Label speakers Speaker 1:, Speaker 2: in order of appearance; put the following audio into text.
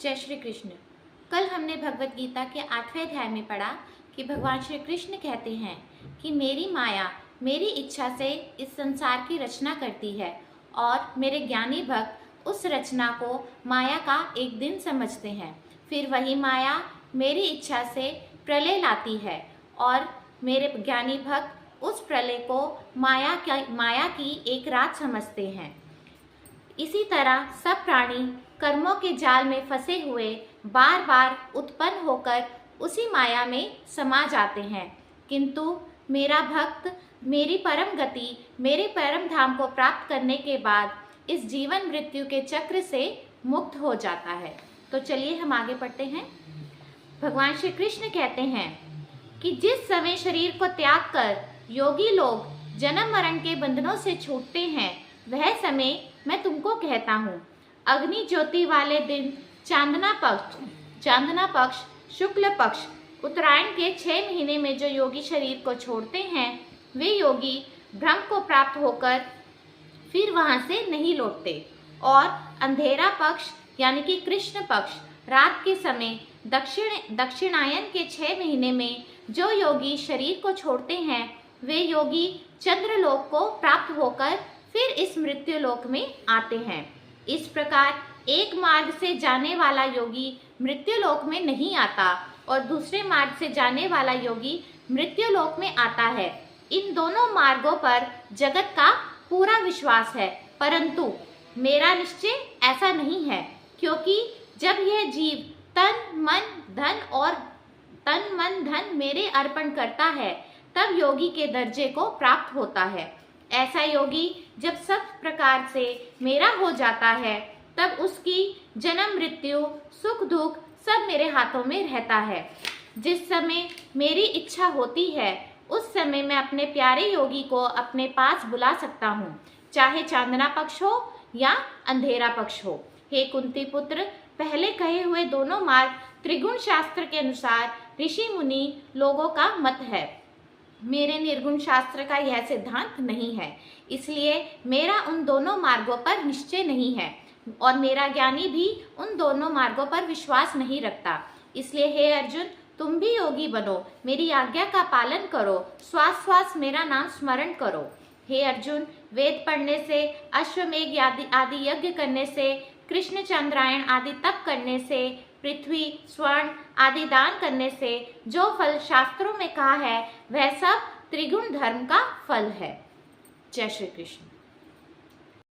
Speaker 1: जय श्री कृष्ण। कल हमने भगवत गीता के 8वें अध्याय में पढ़ा कि भगवान श्री कृष्ण कहते हैं कि मेरी माया मेरी इच्छा से इस संसार की रचना करती है और मेरे ज्ञानी भक्त उस रचना को माया का एक दिन समझते हैं। फिर वही माया मेरी इच्छा से प्रलय लाती है और मेरे ज्ञानी भक्त उस प्रलय को माया की एक रात समझते हैं। इसी तरह सब प्राणी कर्मों के जाल में फंसे हुए बार बार उत्पन्न होकर उसी माया में समा जाते हैं, किंतु मेरा भक्त मेरी परम गति मेरे परम धाम को प्राप्त करने के बाद इस जीवन मृत्यु के चक्र से मुक्त हो जाता है। तो चलिए हम आगे पढ़ते हैं। भगवान श्री कृष्ण कहते हैं कि जिस समय शरीर को त्याग कर योगी लोग जन्म मरण के बंधनों से छूटते हैं, वह समय मैं तुमको कहता हूँ। अग्नि ज्योति वाले दिन चांदना पक्ष शुक्ल पक्ष उत्तरायण के 6 महीने में जो योगी शरीर को छोड़ते हैं, वे योगी ब्रह्म को प्राप्त होकर फिर वहां से नहीं लौटते। और अंधेरा पक्ष यानी कि कृष्ण पक्ष रात के समय दक्षिणायन के 6 महीने में जो योगी शरीर को छोड़ते हैं, वे योगी चंद्रलोक को प्राप्त होकर फिर इस मृत्यु लोक में आते हैं। इस प्रकार एक मार्ग से जाने वाला योगी मृत्यु लोक में नहीं आता और दूसरे मार्ग से जाने वाला योगी मृत्यु लोक में आता है। इन दोनों मार्गों पर जगत का पूरा विश्वास है, परंतु मेरा निश्चय ऐसा नहीं है, क्योंकि जब यह जीव तन मन धन मेरे अर्पण करता है, तब योगी के दर्जे को प्राप्त होता है। ऐसा योगी जब सब प्रकार से मेरा हो जाता है, तब उसकी जन्म मृत्यु सुख दुख सब मेरे हाथों में रहता है। जिस समय मेरी इच्छा होती है, उस समय मैं अपने प्यारे योगी को अपने पास बुला सकता हूँ, चाहे चांदना पक्ष हो या अंधेरा पक्ष हो। हे कुंती पुत्र, पहले कहे हुए दोनों मार्ग त्रिगुण शास्त्र के अनुसार ऋषि मुनि लोगों का मत है। मेरे निर्गुण शास्त्र का यह सिद्धांत नहीं है, इसलिए मेरा उन दोनों मार्गों पर निश्चय नहीं है और मेरा ज्ञानी भी उन दोनों मार्गों पर विश्वास नहीं रखता। इसलिए हे अर्जुन, तुम भी योगी बनो, मेरी आज्ञा का पालन करो, श्वास श्वास मेरा नाम स्मरण करो। हे अर्जुन, वेद पढ़ने से, अश्वमेघ आदि यज्ञ करने से, कृष्ण चंद्रायण आदि तप करने से, पृथ्वी स्वर्ण आदि दान करने से जो फल शास्त्रों में कहा है, वह सब त्रिगुण धर्म का फल है। जय श्री कृष्ण।